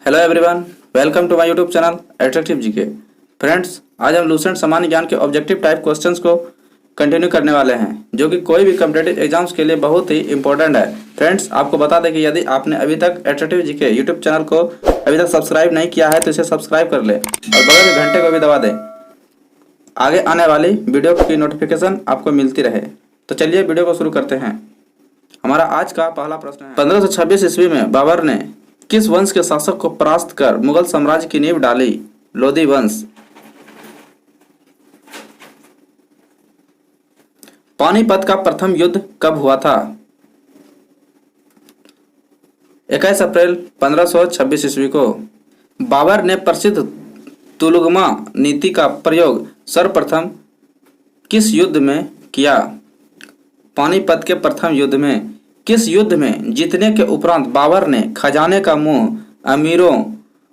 Hello everyone, welcome to my YouTube channel attractive GK. Friends, आज हम लूसेंट सामान्य ज्ञान के ऑब्जेक्टिव टाइप क्वेश्चंस को कंटिन्यू करने वाले हैं, जो कि कोई भी कॉम्पिटिटिव एग्जाम्स के लिए बहुत ही इंपॉर्टेंट है। फ्रेंड्स, आपको बता दें कि यदि आपने अभी तक अट्रैक्टिव जीके यूट्यूब चैनल को अभी तक सब्सक्राइब नहीं किया है तो इसे सब्सक्राइब कर ले और बगल के घंटे को भी दबा दें, आगे आने वाली वीडियो की नोटिफिकेशन आपको मिलती रहे। तो चलिए वीडियो को शुरू करते हैं। हमारा आज का पहला प्रश्न है, 1526 ईस्वी में बाबर ने किस वंश के शासक को परास्त कर मुगल साम्राज्य की नींव डाली? लोधी वंश। पानीपत का प्रथम युद्ध कब हुआ था? 21 अप्रैल 1526 ईस्वी को। बाबर ने प्रसिद्ध तुलुगमा नीति का प्रयोग सर्वप्रथम किस युद्ध में किया? पानीपत के प्रथम युद्ध में। किस युद्ध में जीतने के उपरांत बाबर ने खजाने का मुंह अमीरों,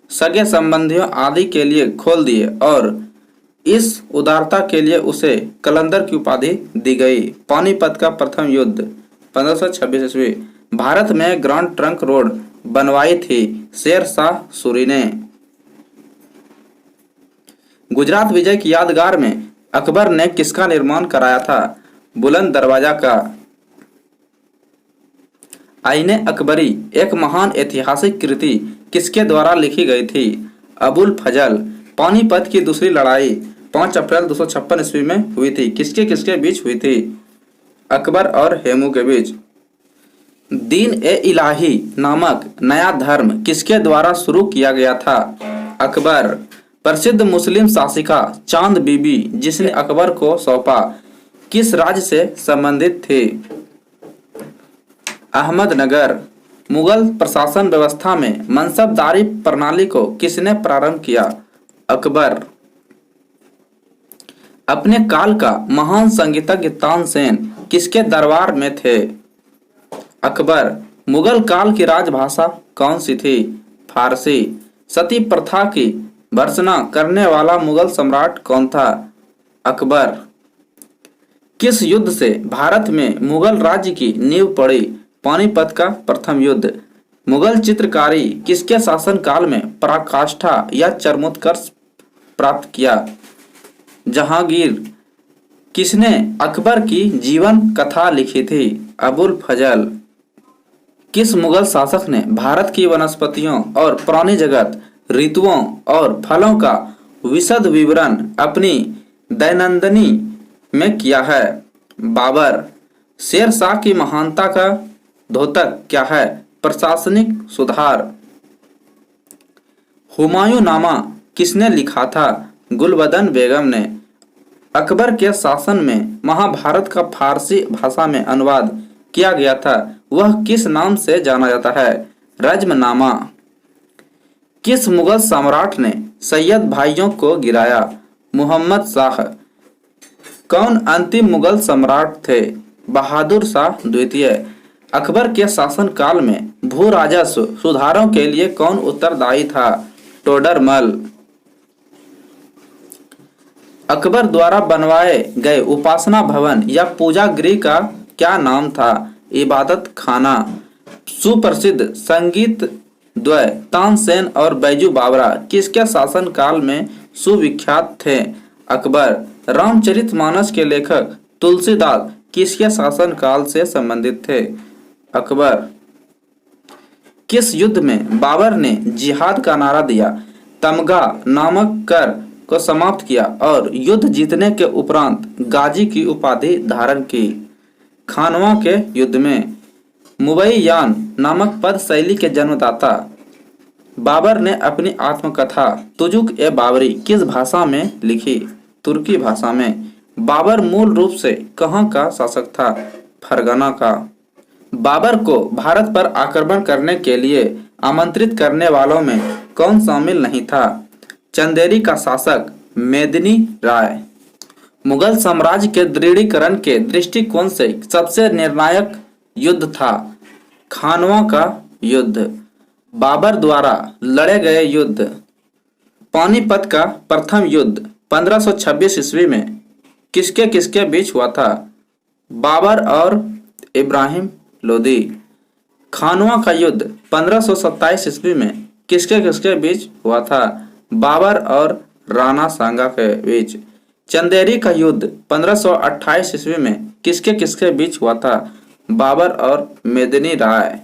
सगे संबंधियों आदि के लिए खोल दिए और इस उदारता के लिए उसे कलंदर की उपाधि दी गई? पानीपत का प्रथम युद्ध 1526 ईस्वी। भारत में ग्रैंड ट्रंक रोड बनवाई थी शेर शाह सूरी ने। गुजरात विजय की यादगार में अकबर ने किसका निर्माण कराया था? बुलंद दरवाजा का। आईने अकबरी एक महान ऐतिहासिक कृति किसके द्वारा लिखी गई थी? अबुल फजल। पानीपत की दूसरी लड़ाई 5 अप्रैल 256 ईस्वी में हुई थी। किसके किसके बीच हुई थी? अकबर और हेमू के बीच। दीन ए इलाही नामक नया धर्म किसके द्वारा शुरू किया गया था? अकबर। प्रसिद्ध मुस्लिम शासिका चांद बीबी जिसने अकबर को सौंपा किस राज्य से संबंधित थी? अहमदनगर। मुगल प्रशासन व्यवस्था में मनसबदारी प्रणाली को किसने प्रारंभ किया? अकबर। अपने काल का महान संगीतज्ञ तानसेन किसके दरबार में थे? अकबर। मुगल काल की राजभाषा कौन सी थी? फारसी। सती प्रथा की भर्त्सना करने वाला मुगल सम्राट कौन था? अकबर। किस युद्ध से भारत में मुगल राज्य की नींव पड़ी? पानीपत का प्रथम युद्ध। मुगल चित्रकारी किसके शासन काल में पराकाष्ठा या चरमोत्कर्ष प्राप्त किया? जहांगीर। किसने अकबर की जीवन कथा लिखी थी? अबुल फजल। किस मुगल शासक ने भारत की वनस्पतियों और प्राणी जगत, ऋतुओं और फलों का विशद विवरण अपनी दैनंदिनी में किया है? बाबर। शेर शाह की महानता का द्योतक क्या है? प्रशासनिक सुधार। हुमायूं नामा किसने लिखा था? गुलबदन बेगम ने। अकबर के शासन में महाभारत का फारसी भाषा में अनुवाद किया गया था, वह किस नाम से जाना जाता है? रज्मनामा। किस मुगल सम्राट ने सैयद भाइयों को गिराया? मुहम्मद शाह। कौन अंतिम मुगल सम्राट थे? बहादुर शाह द्वितीय। अकबर के शासन काल में भू राजस्व सुधारों के लिए कौन उत्तरदायी था? टोडरमल। अकबर द्वारा बनवाए गए उपासना भवन या पूजा गृह का क्या नाम था? इबादत खाना। सुप्रसिद्ध संगीत द्वय तानसेन और बैजू बावरा किसके शासन काल में सुविख्यात थे? अकबर। रामचरितमानस के लेखक तुलसीदास किसके शासन काल से संबंधित थे? अकबर। किस युद्ध में बाबर ने जिहाद का नारा दिया, तमगा नामक कर को समाप्त किया और युद्ध जीतने के उपरांत गाजी की उपाधि धारण की? खानवा के युद्ध में। मुबैयान नामक पद शैली के जन्मदाता बाबर ने अपनी आत्मकथा तुजुक ए बाबरी किस भाषा में लिखी? तुर्की भाषा में। बाबर मूल रूप से कहाँ का शासक था? फरगना का। बाबर को भारत पर आक्रमण करने के लिए आमंत्रित करने वालों में कौन शामिल नहीं था? चंदेरी का शासक मेदिनी राय। मुगल साम्राज्य के दृढ़ीकरण के दृष्टिकोण से सबसे निर्णायक युद्ध था खानवा का युद्ध। बाबर द्वारा लड़े गए युद्ध। पानीपत का प्रथम युद्ध 1526 ईस्वी में किसके किसके बीच हुआ था? बाबर और इब्राहिम लोदी। खानवा का युद्ध 1527 ईस्वी में किसके किसके बीच हुआ था? बाबर और राणा सांगा के बीच। चंदेरी का युद्ध 1528 ईस्वी में किसके किसके बीच हुआ था? बाबर और मेदिनी राय।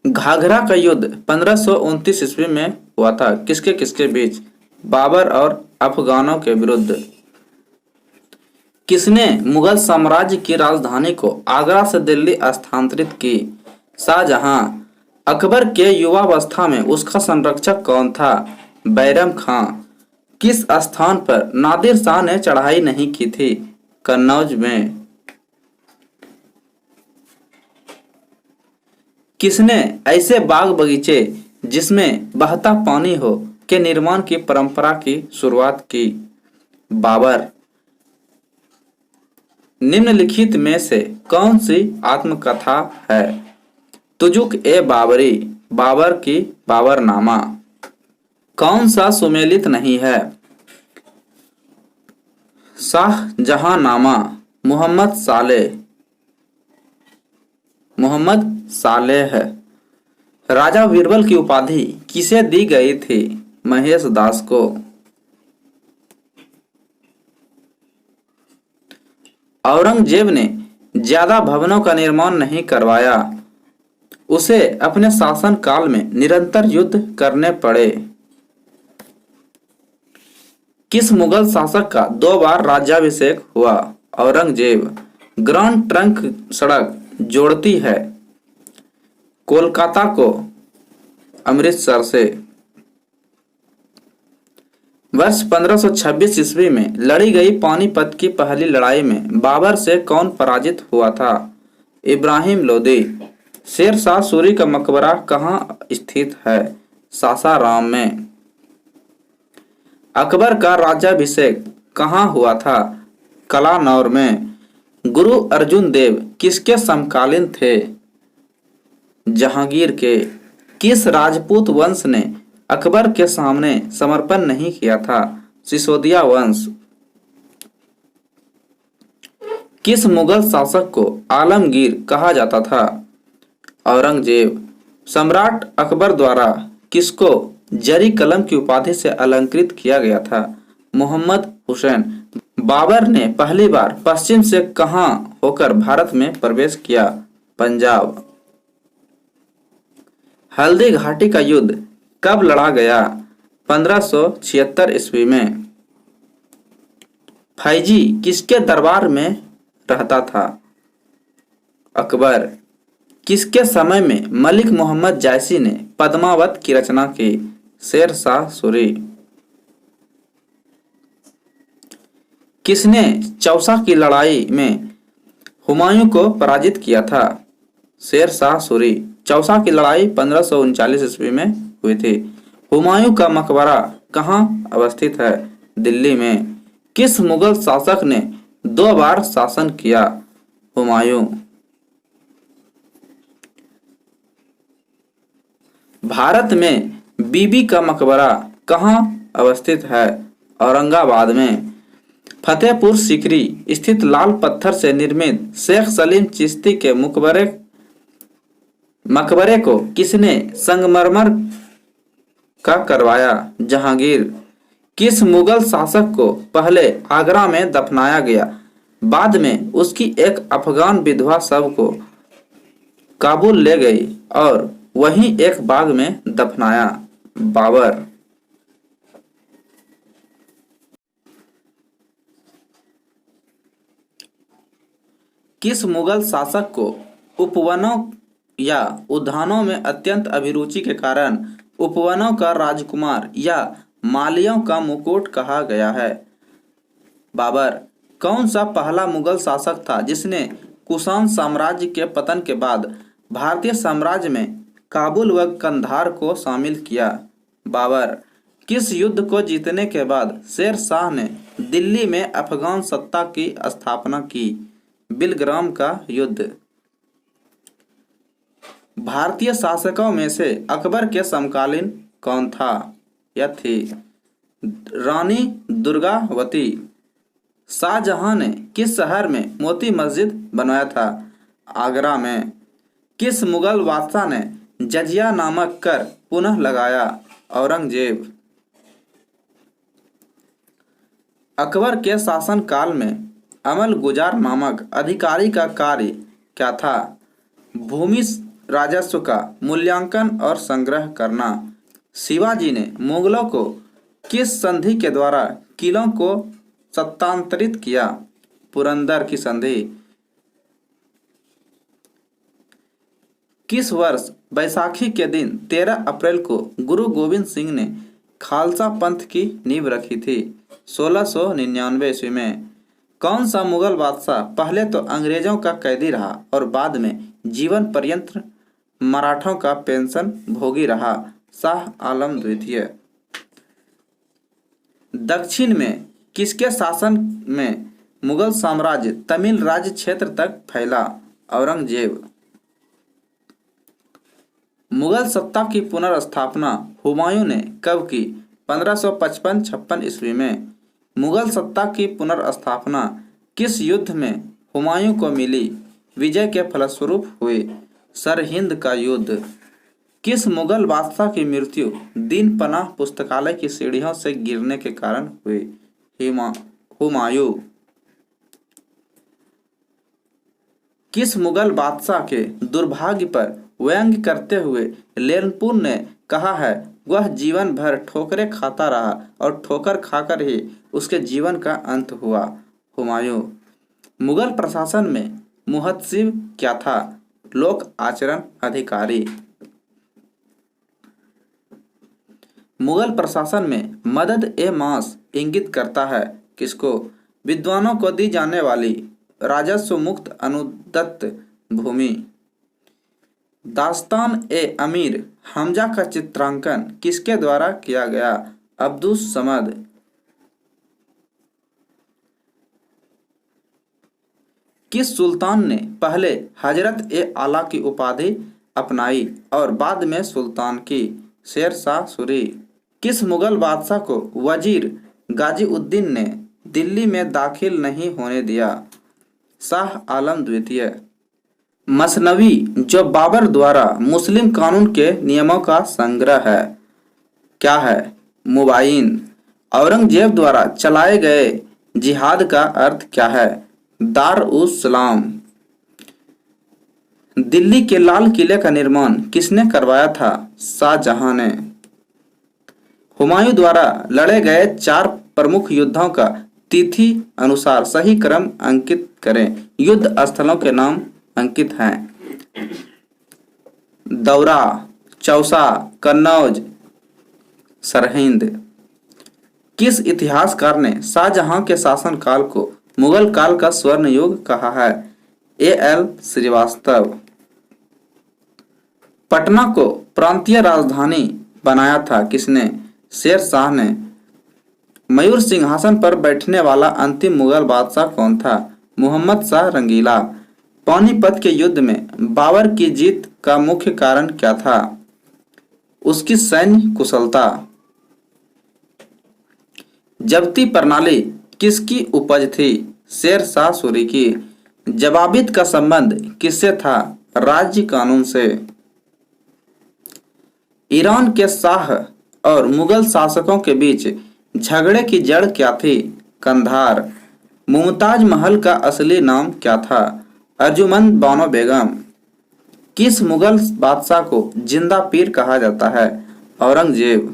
घाघरा का युद्ध 1529 ईस्वी में हुआ था, किसके किसके बीच? बाबर और अफगानों के विरुद्ध। किसने मुगल साम्राज्य की राजधानी को आगरा से दिल्ली स्थानांतरित की? शाहजहां। अकबर के युवावस्था में उसका संरक्षक कौन था? बैरम खां। किस स्थान पर नादिर शाह ने चढ़ाई नहीं की थी? कन्नौज में। किसने ऐसे बाग बगीचे जिसमें बहता पानी हो के निर्माण की परंपरा की शुरुआत की? बाबर। निम्नलिखित में से कौन सी आत्मकथा है? तुजुक ए बाबरी, बाबर की बाबरनामा। कौन सा सुमेलित नहीं है? शाहजहांनामा, मोहम्मद सालेह है। राजा बीरबल की उपाधि किसे दी गई थी? महेश दास को। औरंगजेब ने ज्यादा भवनों का निर्माण नहीं करवाया, उसे अपने शासन काल में निरंतर युद्ध करने पड़े। किस मुगल शासक का 2 बार राज्याभिषेक हुआ? औरंगजेब। ग्रांड ट्रंक सड़क जोड़ती है कोलकाता को अमृतसर से। वर्ष 1526 ईस्वी में लड़ी गई पानीपत की पहली लड़ाई में बाबर से कौन पराजित हुआ था? इब्राहिम लोदी। शेर शाह सूरी का मकबरा कहाँ स्थित है? सासाराम में। अकबर का राज्याभिषेक कहाँ हुआ था? कलानौर में। गुरु अर्जुन देव किसके समकालीन थे? जहांगीर के। किस राजपूत वंश ने अकबर के सामने समर्पण नहीं किया था? सिसोदिया वंश। किस मुगल शासक को आलमगीर कहा जाता था? औरंगजेब। सम्राट अकबर द्वारा किसको जरी कलम की उपाधि से अलंकृत किया गया था? मोहम्मद हुसैन। बाबर ने पहली बार पश्चिम से कहां होकर भारत में प्रवेश किया? पंजाब। हल्दी घाटी का युद्ध कब लड़ा गया? 1576 ईस्वी में। फैजी किसके दरबार में रहता था? अकबर। किसके समय में मलिक मोहम्मद जायसी ने पद्मावत की रचना की? शेर शाह सूरी। किसने चौसा की लड़ाई में हुमायूं को पराजित किया था? शेर शाह सूरी। चौसा की लड़ाई 1539 ईस्वी में हुई थी। हुमायूं का मकबरा कहाँ अवस्थित है? दिल्ली में। किस मुगल शासक ने 2 बार शासन किया? हुमायूं। भारत में बीबी का मकबरा कहाँ अवस्थित है? औरंगाबाद में। फतेहपुर सीकरी स्थित लाल पत्थर से निर्मित शेख सलीम चिश्ती के मकबरे को किसने संगमरमर का करवाया? जहांगीर। किस मुगल शासक को पहले आगरा में दफनाया गया, बाद में उसकी एक अफगान विधवा शव को काबुल ले गई और वहीं एक बाग में दफनाया? बाबर। किस मुगल शासक को उपवनों या उद्यानों में अत्यंत अभिरुचि के कारण उपवनों का राजकुमार या मालियों का मुकुट कहा गया है? बाबर। कौन सा पहला मुगल शासक था जिसने कुषाण साम्राज्य के पतन के बाद भारतीय साम्राज्य में काबुल व कंधार को शामिल किया? बाबर। किस युद्ध को जीतने के बाद शेर शाह ने दिल्ली में अफगान सत्ता की स्थापना की? बिलग्राम का युद्ध। भारतीय शासकों में से अकबर के समकालीन कौन था या थी? रानी दुर्गावती। शाहजहां ने किस शहर में मोती मस्जिद बनवाया था? आगरा में। किस मुगल बादशाह ने जजिया नामक कर पुनः लगाया? औरंगजेब। अकबर के शासन काल में अमल गुजार नामक अधिकारी का कार्य क्या था? भूमि राजस्व का मूल्यांकन और संग्रह करना। शिवाजी ने मुगलों को किस संधि के द्वारा किलों को सत्तांतरित किया? पुरंदर की संधि। किस वर्ष बैसाखी के दिन 13 अप्रैल को गुरु गोविंद सिंह ने खालसा पंथ की नींव रखी थी? 1699 ईस्वी में। कौन सा मुगल बादशाह पहले तो अंग्रेजों का कैदी रहा और बाद में जीवन पर्यंत मराठों का पेंशन भोगी रहा? शाह आलम द्वितीय। दक्षिण में किसके शासन में मुगल साम्राज्य तमिल राज्य क्षेत्र तक फैला? औरंगजेब। मुगल सत्ता की पुनर्स्थापना हुमायूं ने कब की? 1555-56 ईस्वी में। मुगल सत्ता की पुनर्स्थापना किस युद्ध में हुमायूं को मिली विजय के फलस्वरूप हुई? सरहिंद का युद्ध। किस मुगल बादशाह की मृत्यु दीन पनाह पुस्तकालय की सीढ़ियों से गिरने के कारण हुई? हुमायूं। किस मुगल बादशाह के दुर्भाग्य पर व्यंग्य करते हुए लेनपुर ने कहा है वह जीवन भर ठोकरें खाता रहा और ठोकर खाकर ही उसके जीवन का अंत हुआ? हुमायूं। मुगल प्रशासन में मुहत्सिब क्या था? लोक आचरण अधिकारी। मुगल प्रशासन में मदद ए मास इंगित करता है किसको? विद्वानों को दी जाने वाली राजस्व मुक्त अनुदत्त भूमि। दास्तान ए अमीर हमजा का चित्रांकन किसके द्वारा किया गया? अब्दुस समद। किस सुल्तान ने पहले हजरत ए आला की उपाधि अपनाई और बाद में सुल्तान की? शेर शाह सूरी। किस मुगल बादशाह को वजीर गाजीउद्दीन ने दिल्ली में दाखिल नहीं होने दिया? शाह आलम द्वितीय। मसनवी जो बाबर द्वारा मुस्लिम कानून के नियमों का संग्रह है क्या है? मुबाइन। औरंगजेब द्वारा चलाए गए जिहाद का अर्थ क्या है? दार उस सलाम। दिल्ली के लाल किले का निर्माण किसने करवाया था? शाहजहां ने। हुमायूं द्वारा लड़े गए 4 प्रमुख युद्धों का तिथि अनुसार सही क्रम अंकित करें। युद्ध स्थलों के नाम अंकित हैं। दौरा, चौसा, कन्नौज, सरहिंद। किस इतिहासकार ने शाहजहां के शासनकाल को मुगल काल का स्वर्ण युग कहा है? A.L. श्रीवास्तव। पटना को प्रांतीय राजधानी बनाया था किसने? शेर शाह ने। मयूर सिंहासन पर बैठने वाला अंतिम मुगल बादशाह कौन था? मोहम्मद शाह रंगीला। पानीपत के युद्ध में बाबर की जीत का मुख्य कारण क्या था? उसकी सैन्य कुशलता। जब्ती प्रणाली किसकी उपज थी? शेर शाह सूरी की। जवाबित का संबंध किससे था? राज्य कानून से। ईरान के शाह और मुगल शासकों के बीच झगड़े की जड़ क्या थी? कंधार। मुमताज महल का असली नाम क्या था? अर्जुमंद बानो बेगम। किस मुगल बादशाह को जिंदा पीर कहा जाता है? औरंगजेब।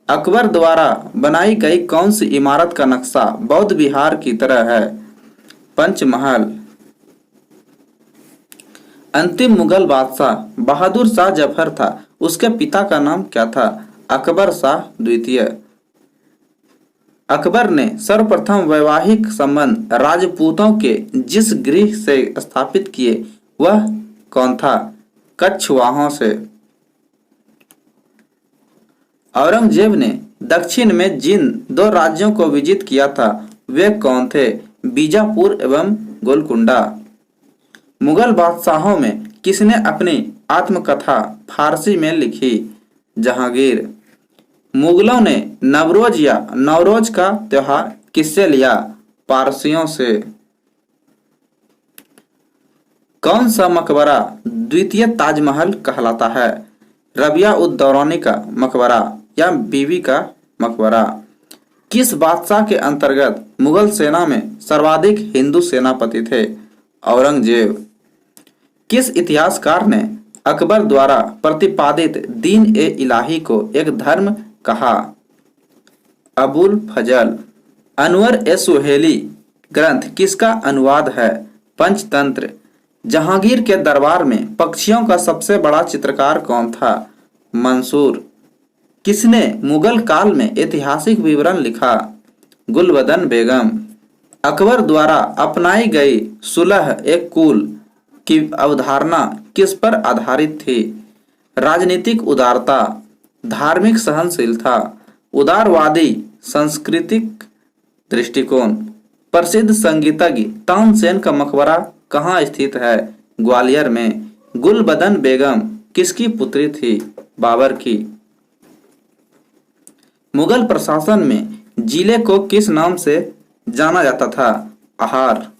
अकबर द्वारा बनाई गई कौन सी इमारत का नक्शा बौद्ध विहार की तरह है? पंचमहल। अंतिम मुगल बादशाह बहादुर शाह जफर था, उसके पिता का नाम क्या था? अकबर शाह द्वितीय। अकबर ने सर्वप्रथम वैवाहिक संबंध राजपूतों के जिस गृह से स्थापित किए वह कौन था? कछवाहों से। औरंगजेब ने दक्षिण में जिन 2 राज्यों को विजित किया था वे कौन थे? बीजापुर एवं गोलकुंडा। मुगल बादशाहों में किसने अपनी आत्मकथा फारसी में लिखी? जहांगीर। मुगलों ने नवरोज या नवरोज का त्योहार किससे लिया? पारसियों से। कौन सा मकबरा द्वितीय ताजमहल कहलाता है? रबिया उद दौरानी का मकबरा या बीवी का मकबरा? किस बादशाह के अंतर्गत मुगल सेना में सर्वाधिक हिंदू सेनापति थे? औरंगजेब। किस इतिहासकार ने अकबर द्वारा प्रतिपादित दीन ए इलाही को एक धर्म कहा? अबुल फजल। अनवर ए सुहेली ग्रंथ किसका अनुवाद है? पंचतंत्र। जहांगीर के दरबार में पक्षियों का सबसे बड़ा चित्रकार कौन था? मंसूर। किसने मुगल काल में ऐतिहासिक विवरण लिखा? गुलबदन बेगम। अकबर द्वारा अपनाई गई सुलह एक कुल की अवधारणा किस पर आधारित थी? राजनीतिक उदारता, धार्मिक सहनशीलता, उदारवादी सांस्कृतिक दृष्टिकोण। प्रसिद्ध संगीतज्ञ तानसेन का मकबरा कहाँ स्थित है? ग्वालियर में। गुलबदन बेगम किसकी पुत्री थी? बाबर की। मुगल प्रशासन में जिले को किस नाम से जाना जाता था? आहार।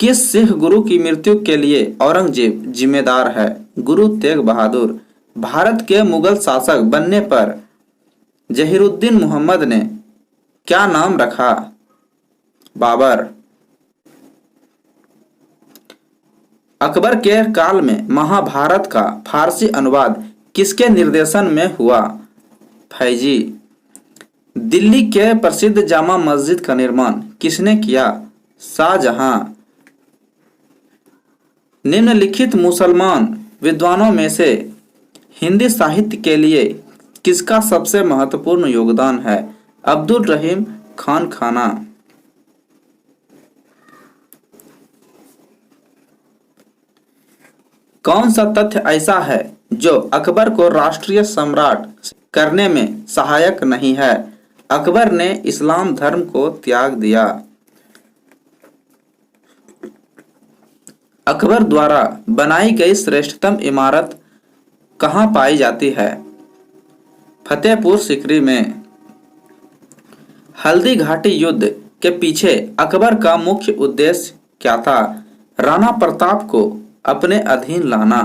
किस सिख गुरु की मृत्यु के लिए औरंगजेब जिम्मेदार है? गुरु तेग बहादुर। भारत के मुगल शासक बनने पर जहीरुद्दीन मोहम्मद ने क्या नाम रखा? बाबर। अकबर के काल में महाभारत का फारसी अनुवाद किसके निर्देशन में हुआ? फैजी। दिल्ली के प्रसिद्ध जामा मस्जिद का निर्माण किसने किया? शाहजहां। निम्नलिखित मुसलमान विद्वानों में से हिंदी साहित्य के लिए किसका सबसे महत्वपूर्ण योगदान है? अब्दुल रहीम खान खाना। कौन सा तथ्य ऐसा है जो अकबर को राष्ट्रीय सम्राट करने में सहायक नहीं है? अकबर ने इस्लाम धर्म को त्याग दिया। अकबर द्वारा बनाई गई श्रेष्ठतम इमारत कहाँ पाई जाती है? फतेहपुर सीकरी में। हल्दी घाटी युद्ध के पीछे अकबर का मुख्य उद्देश्य क्या था? राणा प्रताप को अपने अधीन लाना।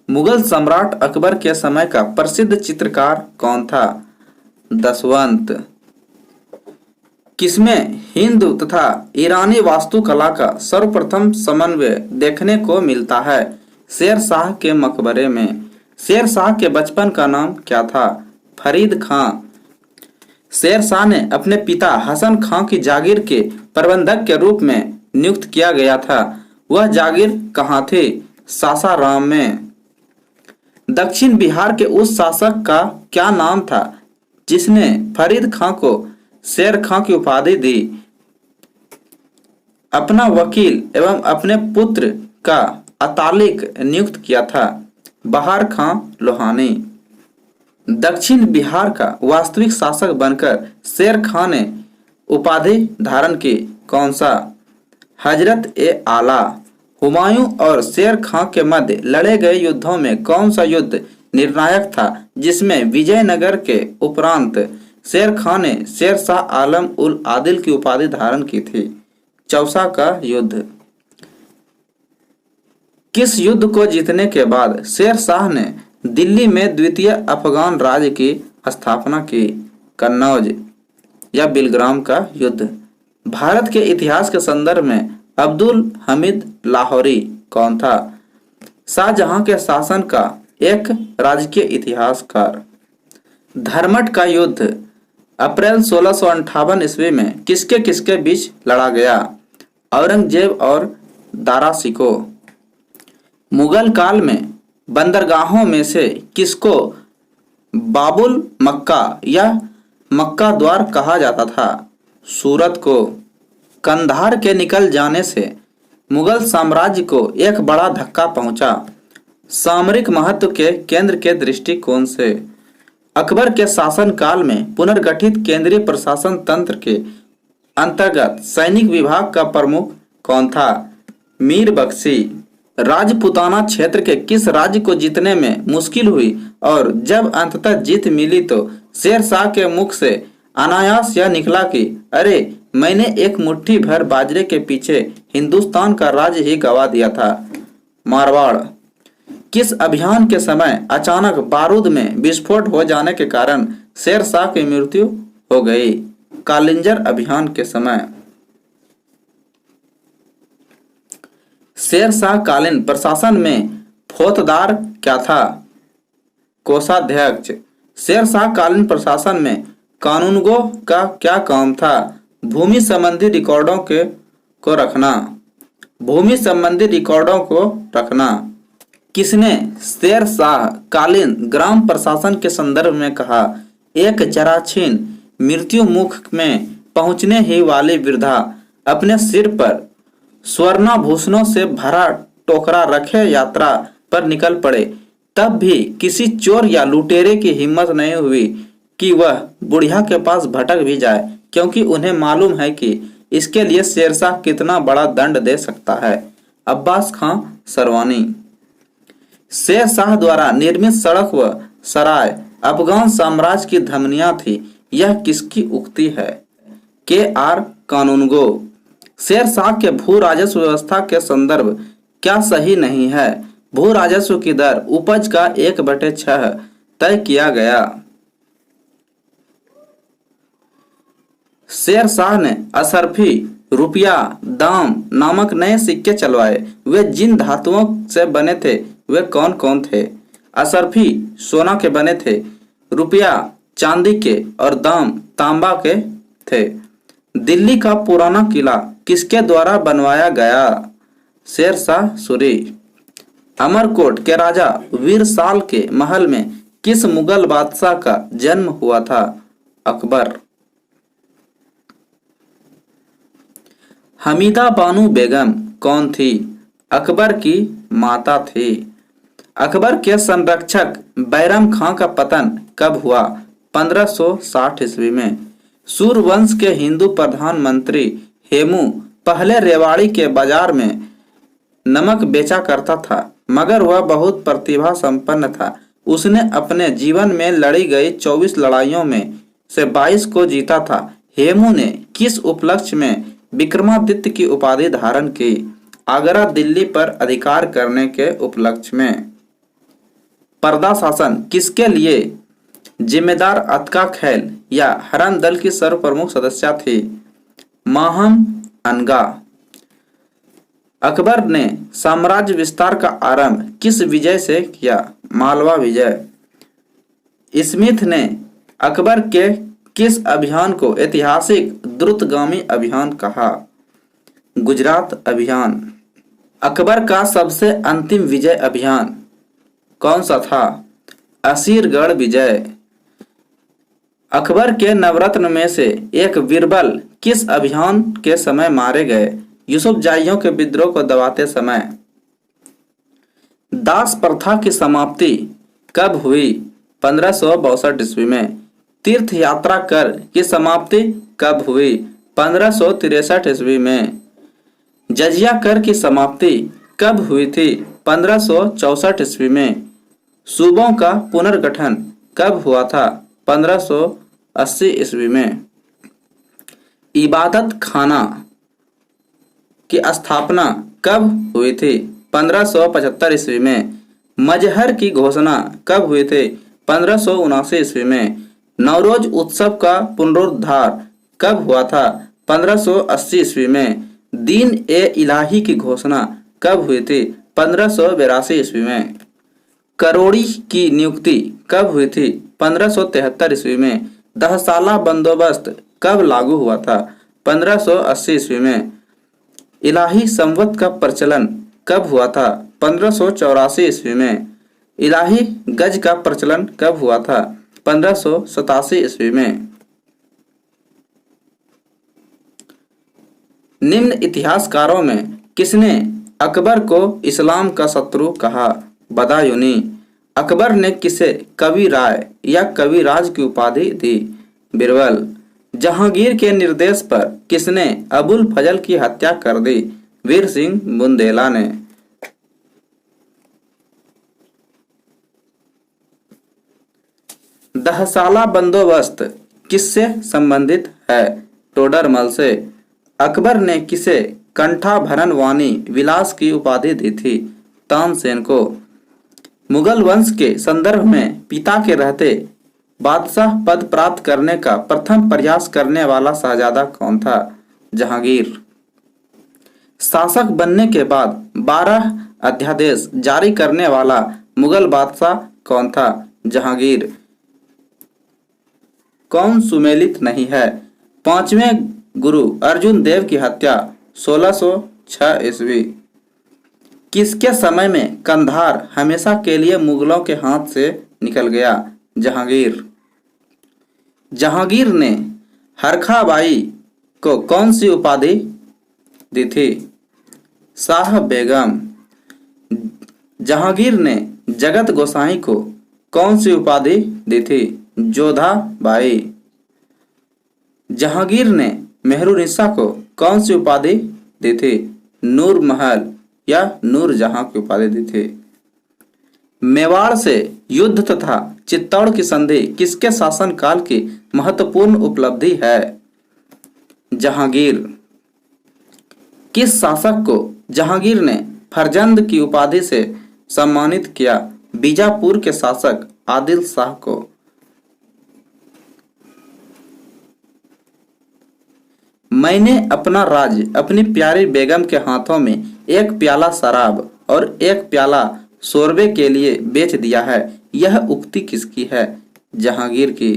मुगल सम्राट अकबर के समय का प्रसिद्ध चित्रकार कौन था? दशवंत। किसमें हिंदू तथा ईरानी वास्तुकला का सर्वप्रथम समन्वय देखने को मिलता है? शेर शाह के मकबरे में। शेर शाह के बचपन का नाम क्या था? फरीद खां। शेर शाह ने अपने पिता हसन खां की जागीर के प्रबंधक के रूप में नियुक्त किया गया था। वह जागीर कहाँ थी? सासाराम में। दक्षिण बिहार के उस शासक का क्या नाम था जिसने फरीद खां को शेर खां की उपाधि दी? अपना वकील एवं अपने पुत्र का अतालिक नियुक्त किया था? बहार खां लोहानी। दक्षिण बिहार का वास्तविक शासक बनकर शेर खां ने उपाधि धारण की? कौन सा? हजरत ए आला। हुमायूं और शेर खां के मध्य लड़े गए युद्धों में कौन सा युद्ध निर्णायक था जिसमें विजयनगर के उपरांत शेर खां ने शेर शाह आलम उल आदिल की उपाधि धारण की थी? चौसा का युद्ध। किस युद्ध को जीतने के बाद शेर शाह ने दिल्ली में द्वितीय अफगान राज्य की स्थापना की? कन्नौज या बिलग्राम का युद्ध। भारत के इतिहास के संदर्भ में अब्दुल हमीद लाहौरी कौन था? शाहजहां के शासन का एक राजकीय इतिहासकार। धर्मट का युद्ध अप्रैल 1658 ईस्वी में किसके किसके बीच लड़ा गया? औरंगजेब और दारा शिकोह। मुगल काल में बंदरगाहों में से किसको बाबुल मक्का या मक्का द्वार कहा जाता था? सूरत को। कंधार के निकल जाने से मुगल साम्राज्य को एक बड़ा धक्का पहुंचा। सामरिक महत्व के केंद्र के दृष्टिकोण से अकबर के शासन काल में पुनर्गठित केंद्रीय प्रशासन तंत्र के अंतर्गत सैनिक विभाग का प्रमुख कौन था? मीर बख्शी। राजपूताना क्षेत्र के किस राज्य को जीतने में मुश्किल हुई और जब अंततः जीत मिली तो शेर शाह के मुख से अनायास यह निकला कि अरे मैंने एक मुट्ठी भर बाजरे के पीछे हिंदुस्तान का राज्य ही गवा दिया था। मारवाड़। किस अभियान के समय अचानक बारूद में विस्फोट हो जाने के कारण शेर शाह की मृत्यु हो गई? कालिंजर अभियान के समय। शेर शाह कालीन प्रशासन में फौजदार क्या था? कोषाध्यक्ष। शेर शाह कालीन प्रशासन में कानूनगो का क्या काम था? भूमि संबंधी रिकॉर्डों को रखना। भूमि संबंधी रिकॉर्डों को रखना। किसने शेर शाह कालीन ग्राम प्रशासन के संदर्भ में कहा? एक जराछीन मृत्यु मुख में पहुंचने ही वाली वृद्धा अपने सिर पर स्वर्णाभूषणों से भरा टोकरा रखे यात्रा पर निकल पड़े, तब भी किसी चोर या लुटेरे की हिम्मत नहीं हुई कि वह बुढ़िया के पास भटक भी जाए, क्योंकि उन्हें मालूम है कि इसके लिए शेरशाह कितना बड़ा दंड दे सकता है। अब्बास खां सरवानी। शेर शाह द्वारा निर्मित सड़क व सराय अफगान साम्राज्य की धमनियां थी, यह किसकी उक्ति है? के.आर. कानूनगो। शेर शाह के भू राजस्व व्यवस्था के संदर्भ क्या सही नहीं है? भू राजस्व की दर उपज का 1/6 तय किया गया। शेर शाह ने असरफी, रुपया, दाम नामक नए सिक्के चलवाए। वे जिन धातुओं से बने थे वे कौन कौन थे? असरफी सोना के बने थे, रुपया चांदी के और दाम तांबा के थे। दिल्ली का पुराना किला किसके द्वारा बनवाया गया? शेर शाह सूरी। अमरकोट के राजा वीरसाल के महल में किस मुगल बादशाह का जन्म हुआ था? अकबर। हमीदा बानो बेगम कौन थी? अकबर की माता थी। अकबर के संरक्षक बैरम खां का पतन कब हुआ? 1560 ईस्वी में। सूर्यवंश के हिंदू प्रधानमंत्री हेमू पहले रेवाड़ी के बाजार में नमक बेचा करता था, मगर वह बहुत प्रतिभा संपन्न था। उसने अपने जीवन में लड़ी गई 24 लड़ाइयों में से 22 को जीता था। हेमू ने किस उपलक्ष्य में विक्रमादित्य की उपाधि धारण की? आगरा दिल्ली पर अधिकार करने के उपलक्ष्य में। पर्दा शासन किसके लिए जिम्मेदार अतका खैल या हरम दल की सर्व प्रमुख सदस्या थी? माहम अनगा। अकबर ने साम्राज्य विस्तार का आरंभ किस विजय से किया? मालवा विजय। स्मिथ ने अकबर के किस अभियान को ऐतिहासिक द्रुतगामी अभियान कहा? गुजरात अभियान। अकबर का सबसे अंतिम विजय अभियान कौन सा था? असीरगढ़ विजय। अकबर के नवरत्न में से एक बीरबल किस अभियान के समय मारे गए? यूसुफजाइयों के विद्रोह को दबाते समय। दास प्रथा की समाप्ति कब हुई? 1562 ईस्वी में। तीर्थ यात्रा कर की समाप्ति कब हुई? 1563 ईस्वी में। जजिया कर की समाप्ति कब हुई थी? 1564 ईस्वी में। सूबों का पुनर्गठन कब हुआ था? 1580 ईस्वी में। इबादत खाना की स्थापना कब हुई थी? 1575 ईस्वी में। मजहर की घोषणा कब हुई थी? 1579 ईस्वी में। नवरोज उत्सव का पुनरुद्धार कब हुआ था? 1580 ईस्वी में। दीन ए इलाही की घोषणा कब हुई थी? 1582 ईस्वी में। करोड़ी की नियुक्ति कब हुई थी? 1573 ईस्वी में। दहसाला बंदोबस्त कब लागू हुआ था? 1580 ईस्वी में। इलाही संवत का प्रचलन कब हुआ था? 1584 ईस्वी में। इलाही गज का प्रचलन कब हुआ था? 1587 ईस्वी में। निम्न इतिहासकारों में किसने अकबर को इस्लाम का शत्रु कहा? बदायूनी। अकबर ने किसे कवि राय या कविराज की उपाधि दी? बिरबल। जहांगीर के निर्देश पर किसने अबुल फजल की हत्या कर दी? वीर सिंह बुंदेला ने। दहसाला बंदोबस्त किससे संबंधित है? टोडरमल से। अकबर ने किसे कंठाभरण वाणी विलास की उपाधि दी थी? तानसेन को। मुगल वंश के संदर्भ में पिता के रहते बादशाह पद प्राप्त करने का प्रथम प्रयास करने वाला शहजादा कौन था? जहांगीर। शासक बनने के बाद 12 अध्यादेश जारी करने वाला मुगल बादशाह कौन था? जहांगीर। कौन सुमेलित नहीं है? 5वें गुरु अर्जुन देव की हत्या 1606 ईस्वी। किसके समय में कंधार हमेशा के लिए मुगलों के हाथ से निकल गया? जहांगीर। जहांगीर ने हरखाबाई को कौन सी उपाधि दी थी? शाह बेगम। जहांगीर ने जगत गोसाई को कौन सी उपाधि दी थी? जोधा बाई। जहांगीर ने मेहरुनिसा को कौन सी उपाधि दी थी? नूर महल या नूर जहां की उपाधि दी थी। मेवाड़ से युद्ध तथा चित्तौड़ की संधि किसके शासनकाल की महत्वपूर्ण उपलब्धि है? जहांगीर। किस शासक को जहांगीर ने फरजंद की उपाधि से सम्मानित किया? बीजापुर के शासक आदिल शाह को। मैंने अपना राज्य अपनी प्यारी बेगम के हाथों में एक प्याला शराब और एक प्याला शोरबे के लिए बेच दिया है। यह उक्ति किसकी है? जहांगीर की।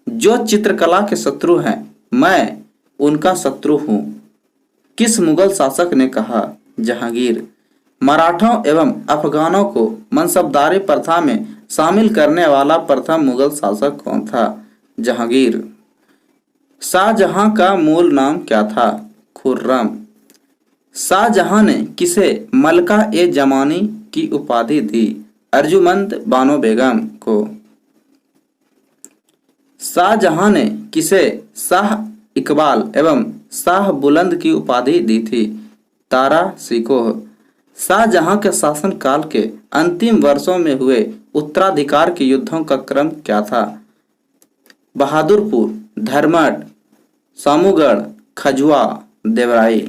जो चित्रकला के शत्रु हैं, मैं उनका शत्रु हूं। किस मुगल शासक ने कहा? जहांगीर। मराठों एवं अफगानों को मनसबदारी प्रथा में शामिल करने वाला प्रथम मुगल शासक कौन था? जहांगीर। शाहजहां का मूल नाम क्या था? खुर्रम। शाहजहां ने किसे मलका ए जमानी की उपाधि दी? अर्जुमंद बानो बेगम को। शाहजहां ने किसे शाह इकबाल एवं शाह बुलंद की उपाधि दी थी? तारा सिकोह। शाहजहां के शासनकाल के अंतिम वर्षों में हुए उत्तराधिकार के युद्धों का क्रम क्या था? बहादुरपुर, धर्मट, सामूगढ़, खजुआ, देवराई।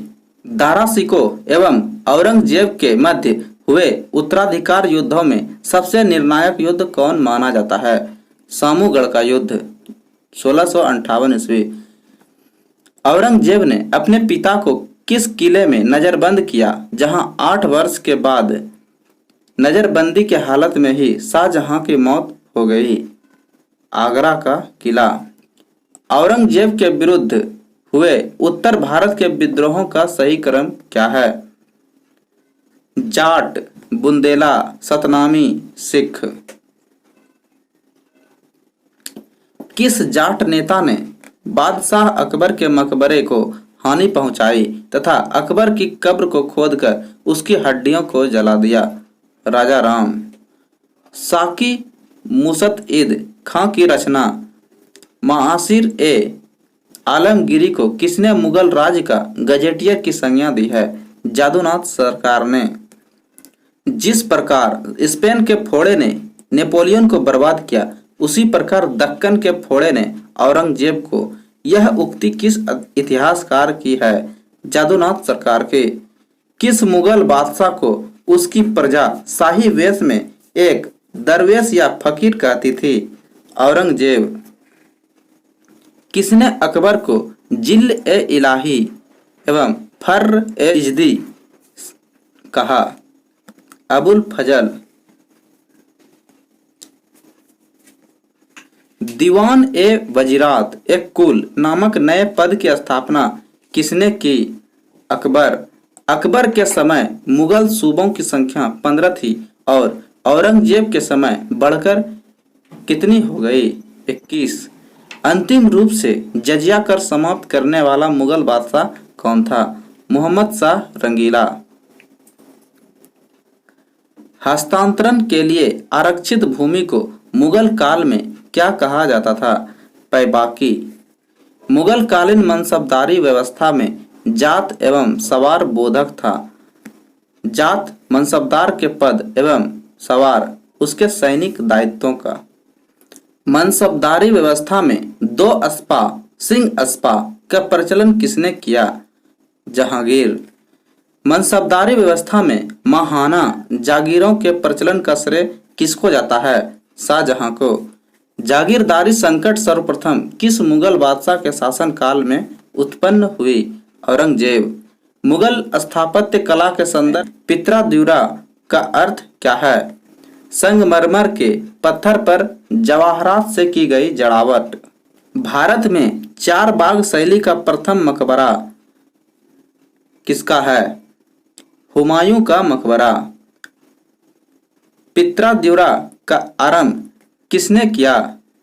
दारा सिकोह एवं औरंगजेब के मध्य हुए उत्तराधिकार युद्धों में सबसे निर्णायक युद्ध कौन माना जाता है? सामूगढ़ का युद्ध 1658 ईस्वी। औरंगजेब ने अपने पिता को किस किले में नजरबंद किया, जहां 8 वर्ष के बाद नजरबंदी के हालत में ही शाहजहां की मौत हो गई? आगरा का किला। औरंगजेब के विरुद्ध हुए उत्तर भारत के विद्रोहों का सही क्रम क्या है? जाट, बुंदेला, सतनामी, सिख। किस जाट नेता ने बादशाह अकबर के मकबरे को हानि पहुंचाई तथा अकबर की कब्र को खोदकर उसकी हड्डियों को जला दिया? राजा राम। साकी मुसतइद खां की रचना मासिर ए आलमगीरी को किसने मुगल राज का गजेटियर की संज्ञा दी है? जादूनाथ सरकार ने। जिस प्रकार स्पेन के फोड़े ने नेपोलियन को बर्बाद किया, उसी प्रकार दक्कन के फोड़े ने औरंगजेब को। यह उक्ति किस इतिहासकार की है? जादूनाथ सरकार के। किस मुगल बादशाह को उसकी प्रजा शाही वेश में एक दरवेश या फकीर कहती थी? औरंगजेब। किसने अकबर को जिल ए इलाही एवं फर्र ए इजदी कहा? अबुल फजल। दीवान ए वजीरात एक कुल नामक नए पद की स्थापना किसने की? अकबर। अकबर के समय मुगल सूबों की संख्या 15 थी और औरंगजेब के समय बढ़कर कितनी हो गई? 21। अंतिम रूप से जजिया कर समाप्त करने वाला मुगल बादशाह कौन था? मोहम्मद शाह रंगीला। हस्तांतरण के लिए आरक्षित भूमि को मुगल काल में क्या कहा जाता था? पैबाकी। मुगल कालीन मनसबदारी व्यवस्था में जात एवं सवार बोधक था। जात मनसबदार के पद एवं सवार उसके सैनिक दायित्वों का। मनसबदारी व्यवस्था में 2 अस्पा, सिंह अस्पा का प्रचलन किसने किया? जहांगीर। मनसबदारी व्यवस्था में माहाना जागीरों के प्रचलन का श्रेय किसको जाता है? शाहजहां को। जागीरदारी संकट सर्वप्रथम किस मुगल बादशाह के शासन काल में उत्पन्न हुई? औरंगजेब। मुगल स्थापत्य कला के संदर्भ पित्राद्युरा का अर्थ क्या है? संगमरमर के पत्थर पर जवाहरात से की गई जड़ावट। भारत में चार बाग शैली का प्रथम मकबरा किसका है? हुमायूं का मकबरा। पित्राद्युरा का आरंभ किसने किया?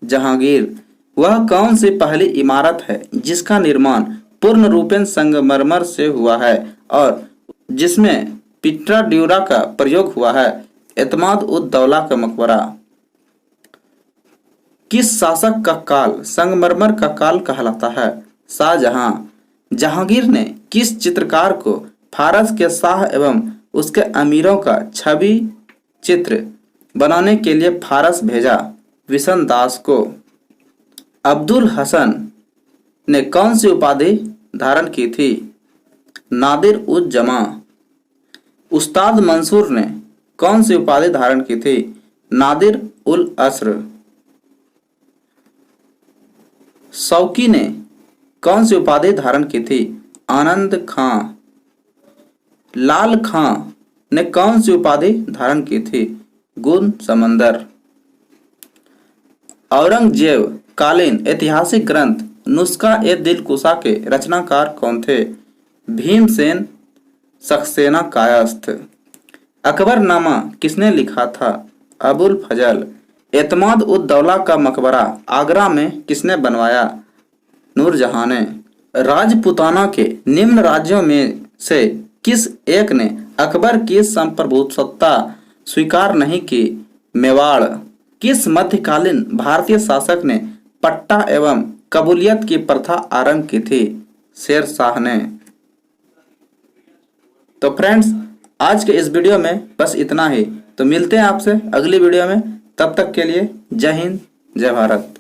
जहांगीर। वह कौन सी पहली इमारत है जिसका निर्माण पूर्ण रूपेण संगमरमर से हुआ है और जिसमें पित्राद्युरा का प्रयोग हुआ है? एतमाद उद दौला का मकबरा। किस शासक का काल संगमरमर का काल कहलाता है? शाहजहां। जहांगीर ने किस चित्रकार को फारस के शाह एवं उसके अमीरों का छवि चित्र बनाने के लिए फारस भेजा? विशन दास को। अब्दुल हसन ने कौन सी उपाधि धारण की थी? नादिर उज जमा। उस्ताद मंसूर ने कौन सी उपाधि धारण की थी? नादिर उल अस्र। शौकी ने कौन सी उपाधि धारण की थी? आनंद खां। लाल खां ने कौन सी उपाधि धारण की थी? गुण समंदर। औरंगजेब कालीन ऐतिहासिक ग्रंथ नुस्खा ए दिलकुशा के रचनाकार कौन थे? भीमसेन सक्सेना कायस्थ। अकबरनामा किसने लिखा था? अबुल फजल। एतमाद उद दौला का मकबरा आगरा में किसने बनवाया? नूरजहां ने। राजपूताना के निम्न राज्यों में से किस एक ने अकबर की संप्रभुसत्ता स्वीकार नहीं की? मेवाड़। किस मध्यकालीन भारतीय शासक ने पट्टा एवं कबूलियत की प्रथा आरंभ की थी? शेर शाह ने। तो फ्रेंड्स, आज के इस वीडियो में बस इतना ही। तो मिलते हैं आपसे अगली वीडियो में। तब तक के लिए जय हिंद, जय भारत।